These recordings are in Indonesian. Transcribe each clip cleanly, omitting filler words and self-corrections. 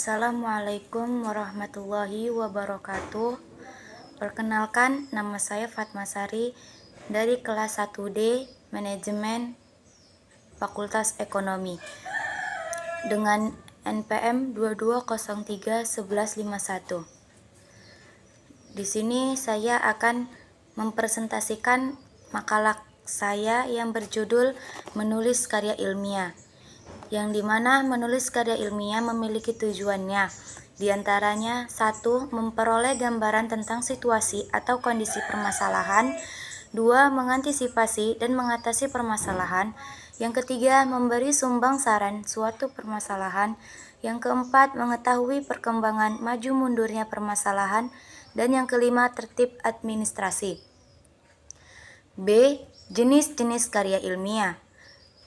Assalamualaikum warahmatullahi wabarakatuh. Perkenalkan, nama saya Fatma Sari dari kelas 1D Manajemen Fakultas Ekonomi dengan NPM 22031151. Di sini saya akan mempresentasikan makalah saya yang berjudul Menulis Karya Ilmiah, yang dimana menulis karya ilmiah memiliki tujuannya. Di antaranya, 1. Memperoleh gambaran tentang situasi atau kondisi permasalahan. 2. Mengantisipasi dan mengatasi permasalahan. Yang ketiga, memberi sumbang saran suatu permasalahan. Yang keempat, mengetahui perkembangan maju mundurnya permasalahan. Dan yang kelima, tertib administrasi. B. Jenis-jenis karya ilmiah.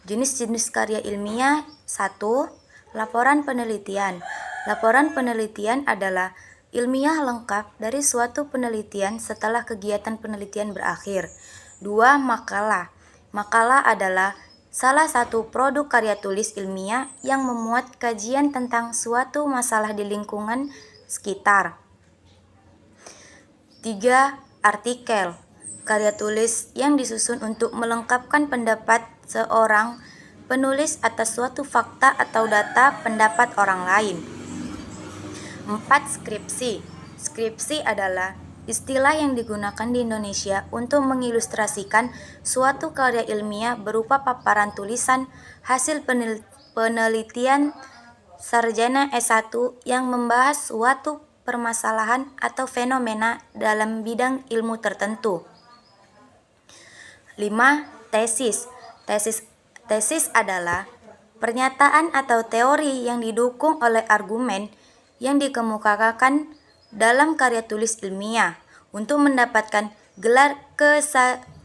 Jenis-jenis karya ilmiah. 1. Laporan penelitian. Laporan penelitian adalah ilmiah lengkap dari suatu penelitian setelah kegiatan penelitian berakhir. 2. Makalah. Makalah adalah salah satu produk karya tulis ilmiah yang memuat kajian tentang suatu masalah di lingkungan sekitar. 3. Artikel. Karya tulis yang disusun untuk melengkapkan pendapat seorang penulis atas suatu fakta atau data pendapat orang lain. 4. Skripsi. Skripsi adalah istilah yang digunakan di Indonesia untuk mengilustrasikan suatu karya ilmiah berupa paparan tulisan hasil penelitian sarjana S1 yang membahas suatu permasalahan atau fenomena dalam bidang ilmu tertentu. 5. Tesis. Tesis adalah pernyataan atau teori yang didukung oleh argumen yang dikemukakan dalam karya tulis ilmiah untuk mendapatkan gelar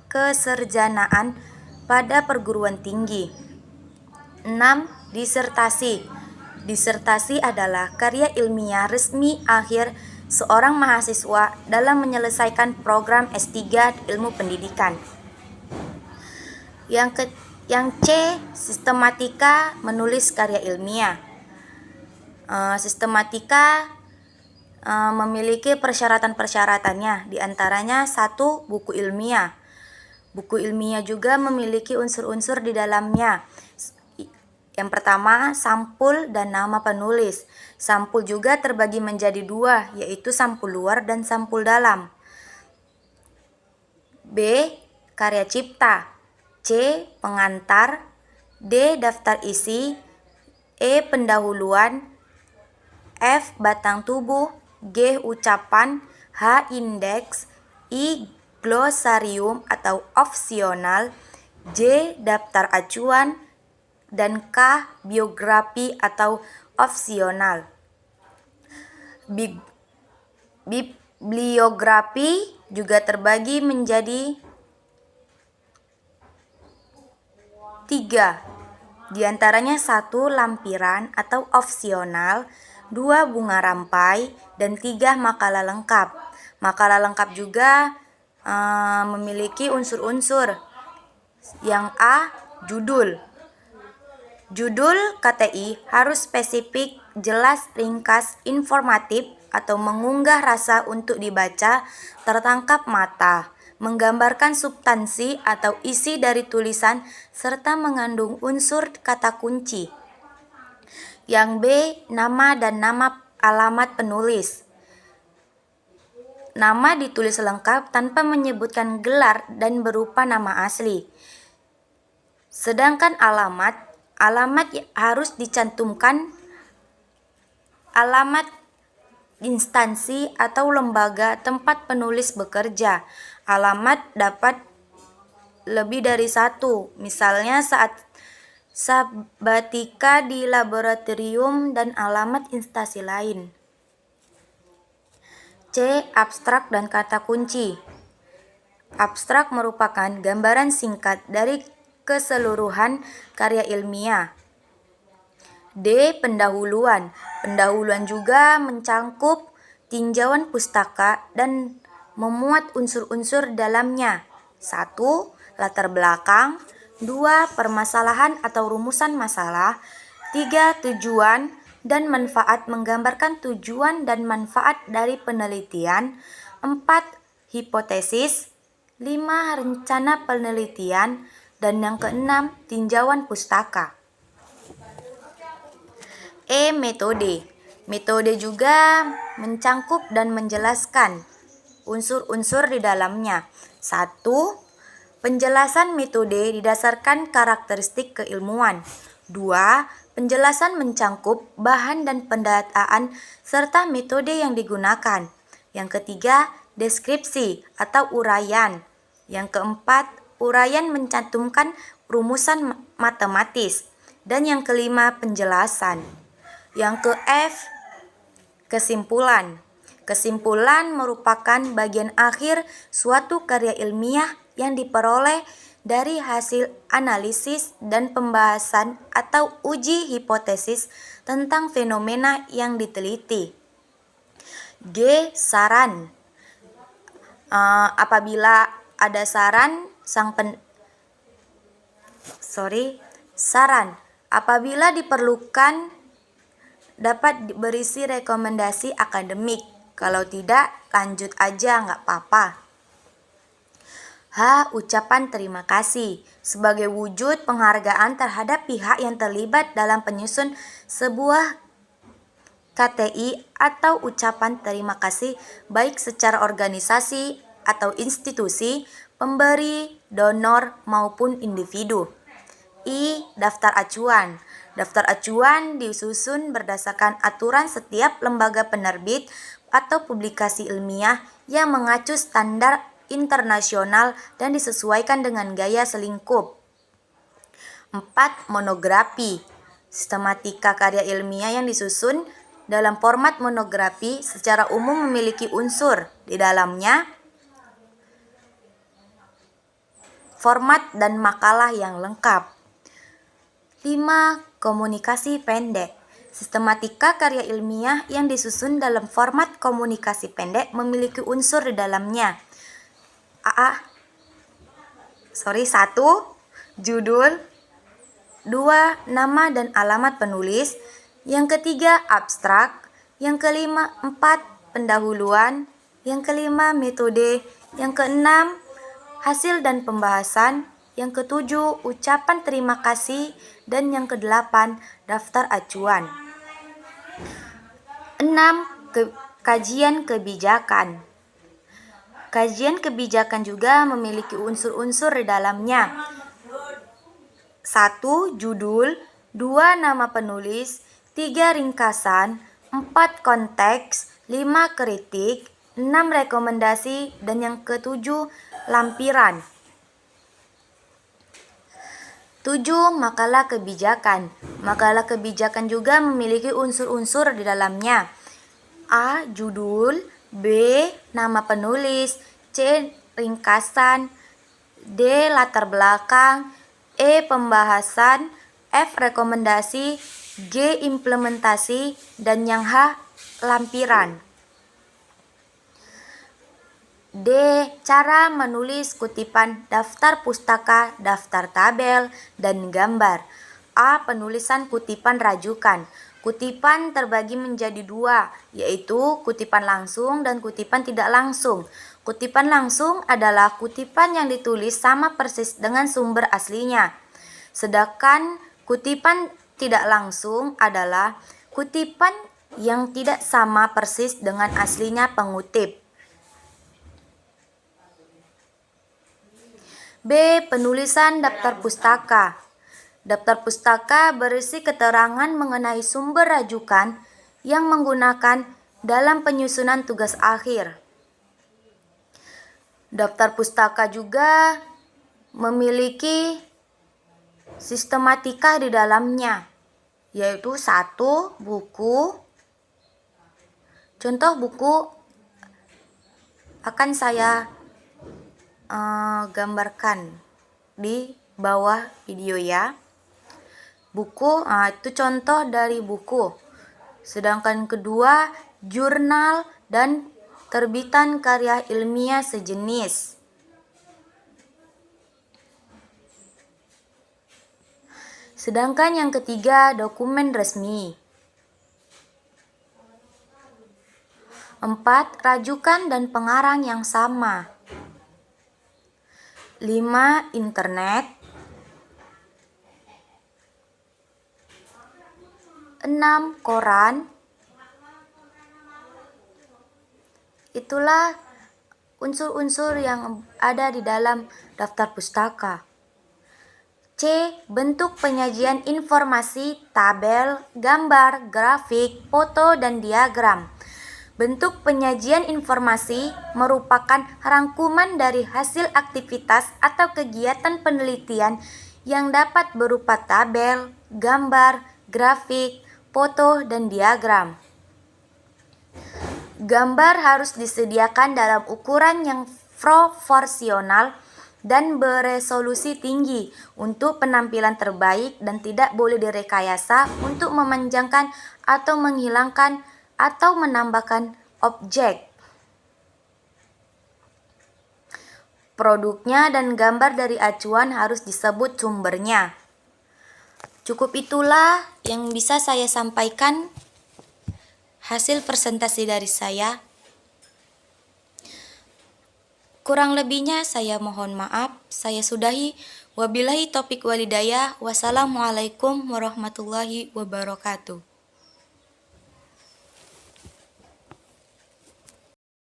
kesarjanaan pada perguruan tinggi. 6. Disertasi. Disertasi adalah karya ilmiah resmi akhir seorang mahasiswa dalam menyelesaikan program S3 ilmu pendidikan. Yang C. Sistematika menulis karya ilmiah. Sistematika memiliki persyaratan-persyaratannya, diantaranya 1. Buku ilmiah. Buku ilmiah juga memiliki unsur-unsur di dalamnya. Yang pertama, sampul dan nama penulis. Sampul juga terbagi menjadi 2, yaitu sampul luar dan sampul dalam. B. Karya cipta. C. Pengantar. D. Daftar isi. E. Pendahuluan. F. Batang tubuh. G. Ucapan. H. Indeks. I. Glosarium atau opsional. J. Daftar acuan. Dan K. Biografi atau opsional. Bibliografi juga terbagi menjadi 3, diantaranya 1. Lampiran atau opsional, 2. Bunga rampai, dan 3. Makalah lengkap. Makalah lengkap juga memiliki unsur-unsur. Yang A. Judul. Judul KTI harus spesifik, jelas, ringkas, informatif, atau mengunggah rasa untuk dibaca, tertangkap mata, menggambarkan substansi atau isi dari tulisan, serta mengandung unsur kata kunci. Yang B. Nama dan nama alamat penulis. Nama ditulis lengkap tanpa menyebutkan gelar dan berupa nama asli. Sedangkan alamat harus dicantumkan alamat instansi atau lembaga tempat penulis bekerja. Alamat dapat lebih dari 1, misalnya saat sabatika di laboratorium dan alamat instansi lain. C. Abstrak dan kata kunci. Abstrak merupakan gambaran singkat dari keseluruhan karya ilmiah. D. Pendahuluan. Pendahuluan juga mencangkup tinjauan pustaka dan memuat unsur-unsur dalamnya. 1. Latar belakang. 2. Permasalahan atau rumusan masalah. 3. Tujuan. dan manfaat menggambarkan tujuan dan manfaat dari penelitian. 4. Hipotesis. 5. Rencana penelitian. Dan yang keenam, tinjauan pustaka. Metode. Metode juga mencangkup dan menjelaskan unsur-unsur di dalamnya. 1. Penjelasan metode didasarkan karakteristik keilmuan. 2. Penjelasan mencangkup bahan dan pendataan serta metode yang digunakan. Yang ketiga, deskripsi atau uraian. Yang keempat, uraian mencantumkan rumusan matematis. Dan yang kelima, penjelasan. Yang ke F, kesimpulan. Kesimpulan merupakan bagian akhir suatu karya ilmiah yang diperoleh dari hasil analisis dan pembahasan atau uji hipotesis tentang fenomena yang diteliti. G. Saran. Apabila ada saran, saran. Apabila diperlukan, dapat berisi rekomendasi akademik. Kalau tidak, lanjut aja, nggak apa-apa. H. Ucapan terima kasih. Sebagai wujud penghargaan terhadap pihak yang terlibat dalam penyusun sebuah KTI atau ucapan terima kasih baik secara organisasi atau institusi, pemberi, donor, maupun individu. I. Daftar acuan. Daftar acuan disusun berdasarkan aturan setiap lembaga penerbit atau publikasi ilmiah yang mengacu standar internasional dan disesuaikan dengan gaya selingkup. 4. Monografi. Sistematika karya ilmiah yang disusun dalam format monografi secara umum memiliki unsur di dalamnya format dan makalah yang lengkap. 5. Komunikasi pendek. Sistematika karya ilmiah yang disusun dalam format komunikasi pendek memiliki unsur di dalamnya. 1. Judul. 2. Nama dan alamat penulis. Yang ketiga, abstrak. Yang kelima, 4. Pendahuluan. Yang kelima, metode. Yang keenam, hasil dan pembahasan. Yang ketujuh, ucapan terima kasih. Dan yang kedelapan, daftar acuan. 6. Kajian kebijakan. Kajian kebijakan juga memiliki unsur-unsur di dalamnya. 1. Judul. 2. Nama penulis. 3. Ringkasan. 4. Konteks. 5. Kritik. 6. Rekomendasi. Dan yang ketujuh, lampiran. 7. Makalah kebijakan. Makalah kebijakan juga memiliki unsur-unsur di dalamnya. A. Judul. B. Nama penulis. C. Ringkasan. D. Latar belakang. E. Pembahasan. F. Rekomendasi. G. Implementasi. Dan yang H. Lampiran. D. Cara menulis kutipan daftar pustaka, daftar tabel, dan gambar. A. Penulisan kutipan rajukan. Kutipan terbagi menjadi dua, yaitu kutipan langsung dan kutipan tidak langsung. Kutipan langsung adalah kutipan yang ditulis sama persis dengan sumber aslinya. Sedangkan kutipan tidak langsung adalah kutipan yang tidak sama persis dengan aslinya pengutip. B. Penulisan daftar pustaka. Daftar pustaka berisi keterangan mengenai sumber rujukan yang menggunakan dalam penyusunan tugas akhir. Daftar pustaka juga memiliki sistematika di dalamnya, yaitu 1. Buku. Contoh buku akan saya gambarkan di bawah video ya. Buku, itu contoh dari buku. Sedangkan kedua, jurnal dan terbitan karya ilmiah sejenis. Sedangkan yang ketiga, dokumen resmi. 4. Rajukan dan pengarang yang sama. 5. Internet. 6. Koran. Itulah unsur-unsur yang ada di dalam daftar pustaka. C. Bentuk penyajian informasi, tabel, gambar, grafik, foto, dan diagram. Bentuk penyajian informasi merupakan rangkuman dari hasil aktivitas atau kegiatan penelitian yang dapat berupa tabel, gambar, grafik, foto, dan diagram. Gambar harus disediakan dalam ukuran yang proporsional dan beresolusi tinggi untuk penampilan terbaik dan tidak boleh direkayasa untuk memanjangkan atau menghilangkan atau menambahkan objek. Produknya dan gambar dari acuan harus disebut sumbernya. Cukup itulah yang bisa saya sampaikan hasil presentasi dari saya. Kurang lebihnya saya mohon maaf. Saya sudahi. Wabillahi taufiq walhidayah. Wassalamualaikum warahmatullahi wabarakatuh.